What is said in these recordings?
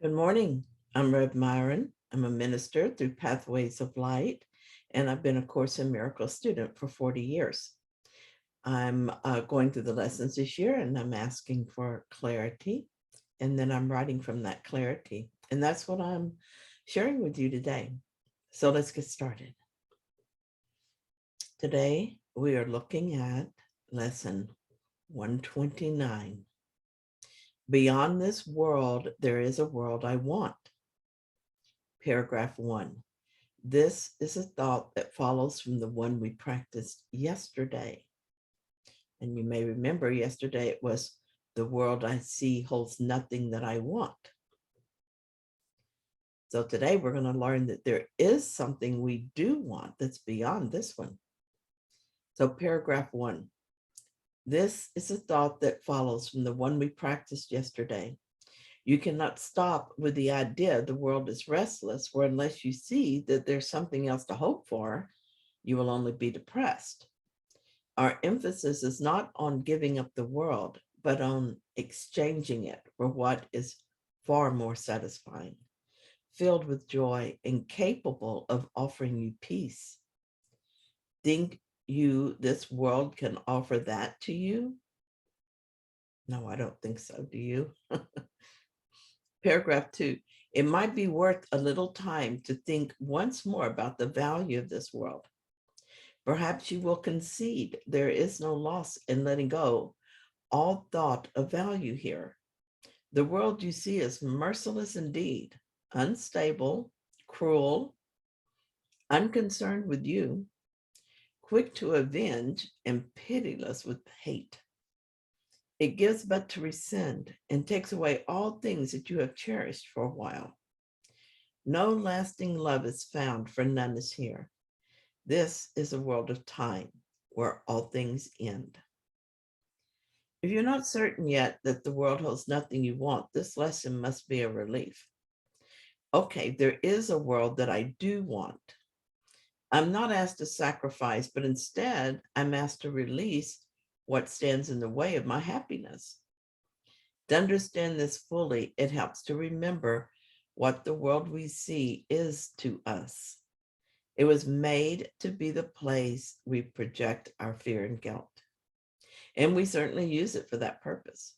Good morning. I'm Rev Myron. I'm a minister through Pathways of Light, and I've been a Course in Miracles student for 40 years. I'm going through the lessons this year, and I'm asking for clarity, and then I'm writing from that clarity. And that's what I'm sharing with you today. So let's get started. Today, we are looking at lesson 129. Beyond this world, there is a world I want. Paragraph 1. This is a thought that follows from the one we practiced yesterday. And you may remember yesterday it was, the world I see holds nothing that I want. So today we're going to learn that there is something we do want that's beyond this one. So paragraph 1. This is a thought that follows from the one we practiced yesterday. You cannot stop with the idea the world is restless, for unless you see that there's something else to hope for, you will only be depressed. Our emphasis is not on giving up the world, but on exchanging it for what is far more satisfying, filled with joy, and capable of offering you peace. Think you this world can offer that to you? No, I don't think so. Do you? Paragraph 2. It might be worth a little time to think once more about the value of this world. Perhaps you will concede there is no loss in letting go all thought of value here. The world you see is merciless indeed, unstable, cruel, unconcerned with you, quick to avenge, and pitiless with hate. It gives but to rescind and takes away all things that you have cherished for a while. No lasting love is found, for none is here. This is a world of time where all things end. If you're not certain yet that the world holds nothing you want, this lesson must be a relief. Okay, there is a world that I do want. I'm not asked to sacrifice, but instead I'm asked to release what stands in the way of my happiness. To understand this fully, it helps to remember what the world we see is to us. It was made to be the place we project our fear and guilt. And we certainly use it for that purpose.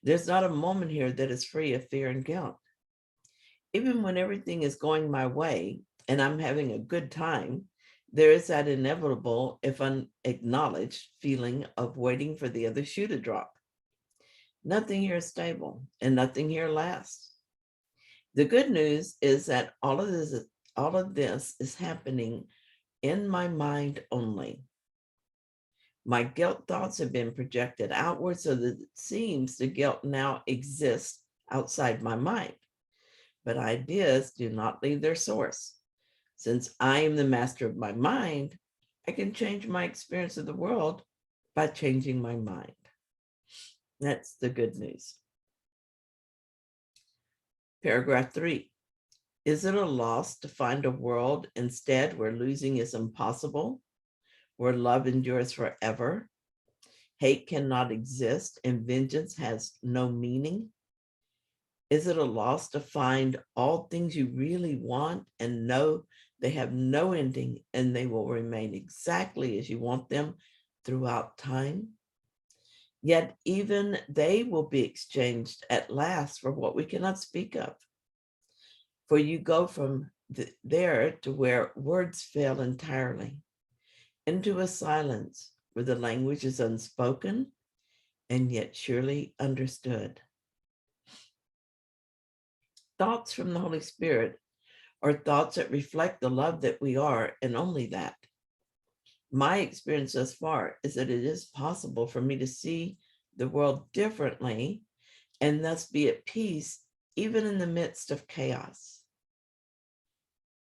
There's not a moment here that is free of fear and guilt. Even when everything is going my way and I'm having a good time, there is that inevitable, if unacknowledged, feeling of waiting for the other shoe to drop. Nothing here is stable and nothing here lasts. The good news is that all of this is happening in my mind only. My guilt thoughts have been projected outward so that it seems the guilt now exists outside my mind. But ideas do not leave their source. Since I am the master of my mind, I can change my experience of the world by changing my mind. That's the good news. Paragraph 3. Is it a loss to find a world instead where losing is impossible, where love endures forever, hate cannot exist, and vengeance has no meaning? Is it a loss to find all things you really want and know they have no ending and they will remain exactly as you want them throughout time? Yet even they will be exchanged at last for what we cannot speak of. For you go from there to where words fail entirely, into a silence where the language is unspoken and yet surely understood. Thoughts from the Holy Spirit are thoughts that reflect the love that we are, and only that. My experience thus far is that it is possible for me to see the world differently and thus be at peace even in the midst of chaos.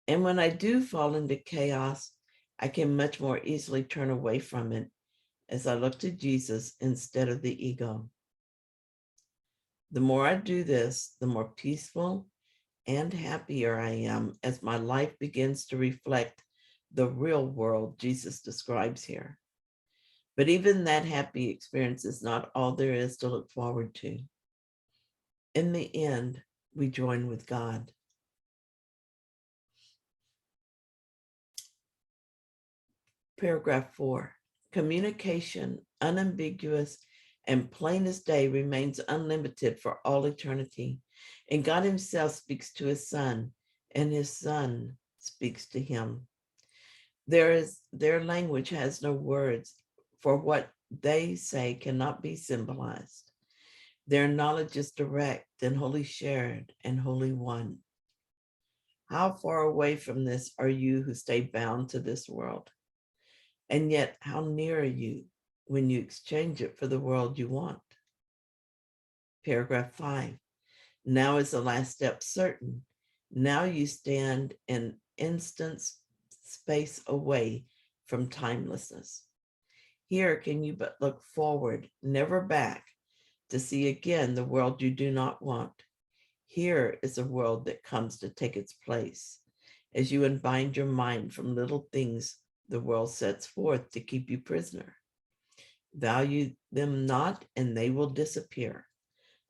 And when I do fall into chaos, I can much more easily turn away from it as I look to Jesus instead of the ego. The more I do this, the more peaceful and happier I am as my life begins to reflect the real world Jesus describes here. But even that happy experience is not all there is to look forward to. In the end, we join with God. Paragraph 4. Communication, unambiguous and plain as day, remains unlimited for all eternity. And God himself speaks to his Son, and his Son speaks to him. Their language has no words, for what they say cannot be symbolized. Their knowledge is direct and wholly shared and wholly one. How far away from this are you who stay bound to this world? And yet, how near are you when you exchange it for the world you want? Paragraph 5. Now is the last step certain. Now you stand an instant's space away from timelessness. Here can you but look forward, never back, to see again the world you do not want. Here is a world that comes to take its place as you unbind your mind from little things the world sets forth to keep you prisoner. Value them not, and they will disappear.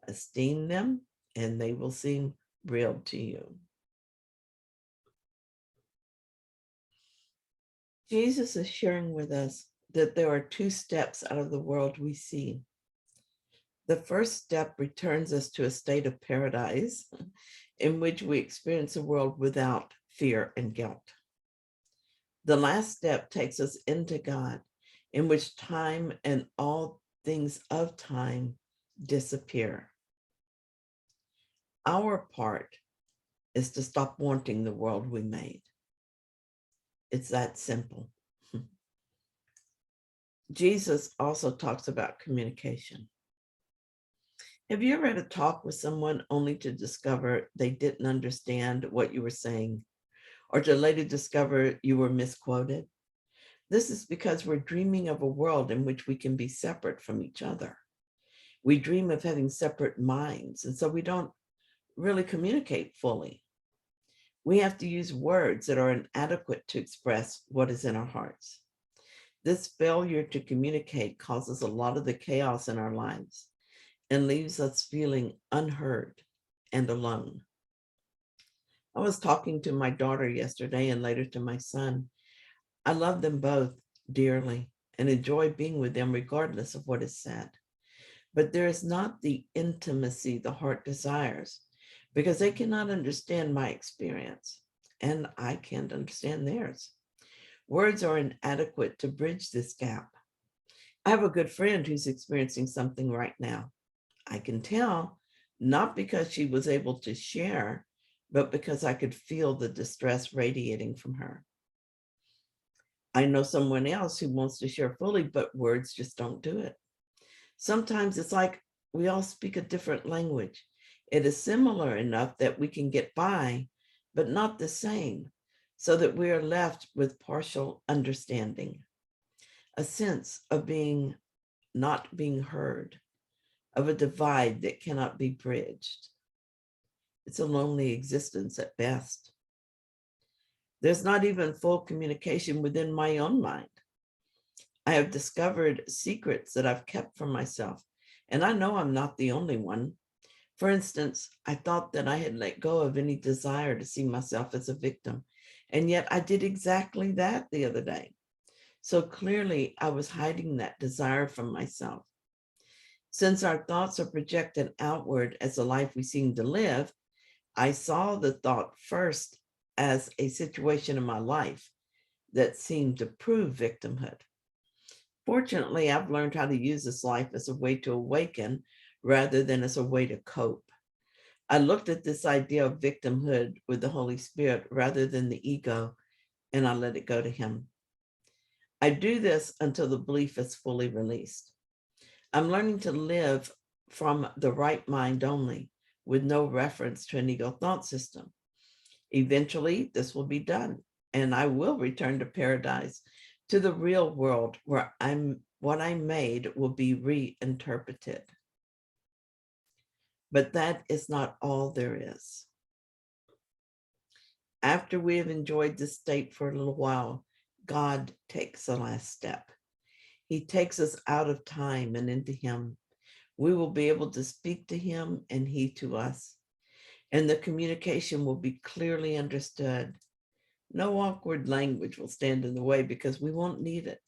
Esteem them, and they will seem real to you. Jesus is sharing with us that there are two steps out of the world we see. The first step returns us to a state of paradise in which we experience a world without fear and guilt. The last step takes us into God, in which time and all things of time disappear. Our part is to stop wanting the world we made. It's that simple. Jesus also talks about communication. Have you ever had a talk with someone only to discover they didn't understand what you were saying, or to later discover you were misquoted? This is because we're dreaming of a world in which we can be separate from each other. We dream of having separate minds, and so we don't really communicate fully. We have to use words that are inadequate to express what is in our hearts. This failure to communicate causes a lot of the chaos in our lives and leaves us feeling unheard and alone. I was talking to my daughter yesterday and later to my son. I love them both dearly and enjoy being with them regardless of what is said. But there is not the intimacy the heart desires because they cannot understand my experience and I can't understand theirs. Words are inadequate to bridge this gap. I have a good friend who's experiencing something right now. I can tell, not because she was able to share, but because I could feel the distress radiating from her. I know someone else who wants to share fully, but words just don't do it. Sometimes it's like we all speak a different language. It is similar enough that we can get by, but not the same, so that we are left with partial understanding, a sense of not being heard, of a divide that cannot be bridged. It's a lonely existence at best. There's not even full communication within my own mind. I have discovered secrets that I've kept from myself, and I know I'm not the only one. For instance, I thought that I had let go of any desire to see myself as a victim, and yet I did exactly that the other day. So clearly, I was hiding that desire from myself. Since our thoughts are projected outward as the life we seem to live, I saw the thought first as a situation in my life that seemed to prove victimhood. Fortunately, I've learned how to use this life as a way to awaken rather than as a way to cope. I looked at this idea of victimhood with the Holy Spirit rather than the ego, and I let it go to him. I do this until the belief is fully released. I'm learning to live from the right mind only, with no reference to an ego thought system. Eventually, this will be done, and I will return to paradise, to the real world where what I made will be reinterpreted. But that is not all there is. After we have enjoyed this state for a little while, God takes the last step. He takes us out of time and into him. We will be able to speak to him and he to us. and the communication will be clearly understood. No awkward language will stand in the way because we won't need it.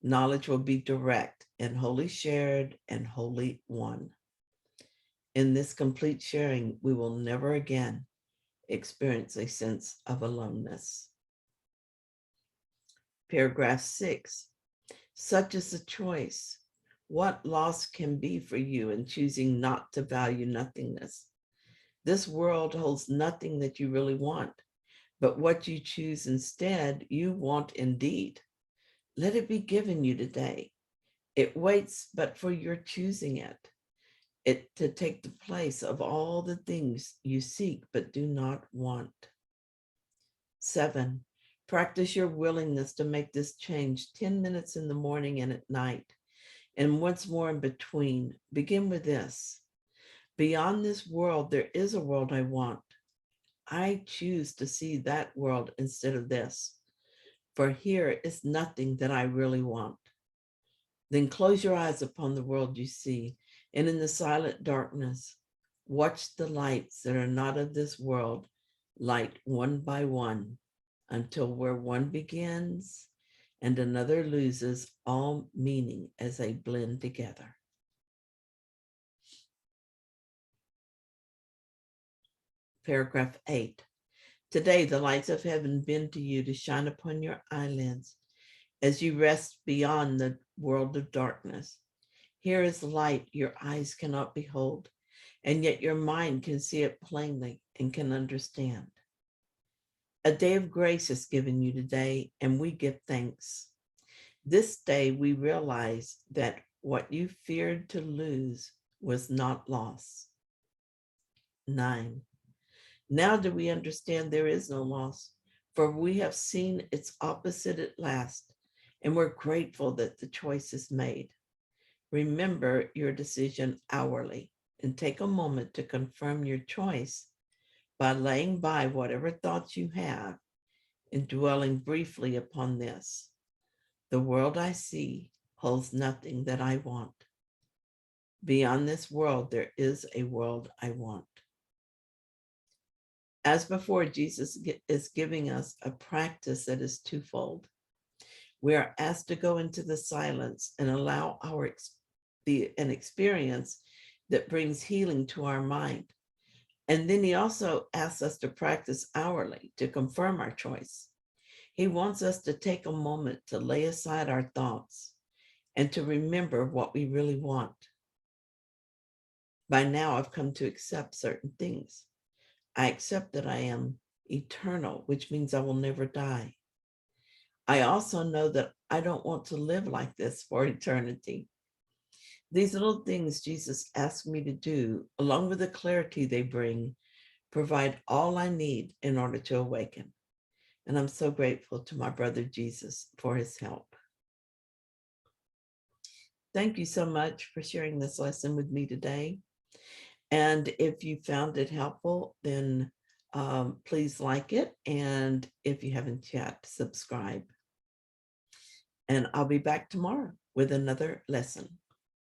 Knowledge will be direct and wholly shared and wholly one. In this complete sharing, we will never again experience a sense of aloneness. Paragraph 6. Such is the choice. What loss can be for you in choosing not to value nothingness? This world holds nothing that you really want, but what you choose instead, you want indeed. Let it be given you today. It waits but for your choosing it to take the place of all the things you seek but do not want. 7. Practice your willingness to make this change 10 minutes in the morning and at night, and once more in between. Begin with this. Beyond this world, there is a world I want. I choose to see that world instead of this, for here is nothing that I really want. Then close your eyes upon the world you see, and in the silent darkness, watch the lights that are not of this world light one by one, until where one begins and another loses all meaning as they blend together. Paragraph 8. Today, the lights of heaven bend to you to shine upon your eyelids as you rest beyond the world of darkness. Here is light your eyes cannot behold, and yet your mind can see it plainly and can understand. A day of grace is given you today, and we give thanks. This day we realize that what you feared to lose was not loss. 9. Now do we understand there is no loss, for we have seen its opposite at last, and we're grateful that the choice is made. Remember your decision hourly and take a moment to confirm your choice by laying by whatever thoughts you have and dwelling briefly upon this. The world I see holds nothing that I want. Beyond this world, there is a world I want. As before, Jesus is giving us a practice that is twofold. We are asked to go into the silence and allow an experience that brings healing to our mind. And then he also asks us to practice hourly to confirm our choice. He wants us to take a moment to lay aside our thoughts and to remember what we really want. By now, I've come to accept certain things. I accept that I am eternal, which means I will never die. I also know that I don't want to live like this for eternity. These little things Jesus asked me to do, along with the clarity they bring, provide all I need in order to awaken. And I'm so grateful to my brother Jesus for his help. Thank you so much for sharing this lesson with me today. And if you found it helpful, then please like it. And if you haven't yet, subscribe. And I'll be back tomorrow with another lesson.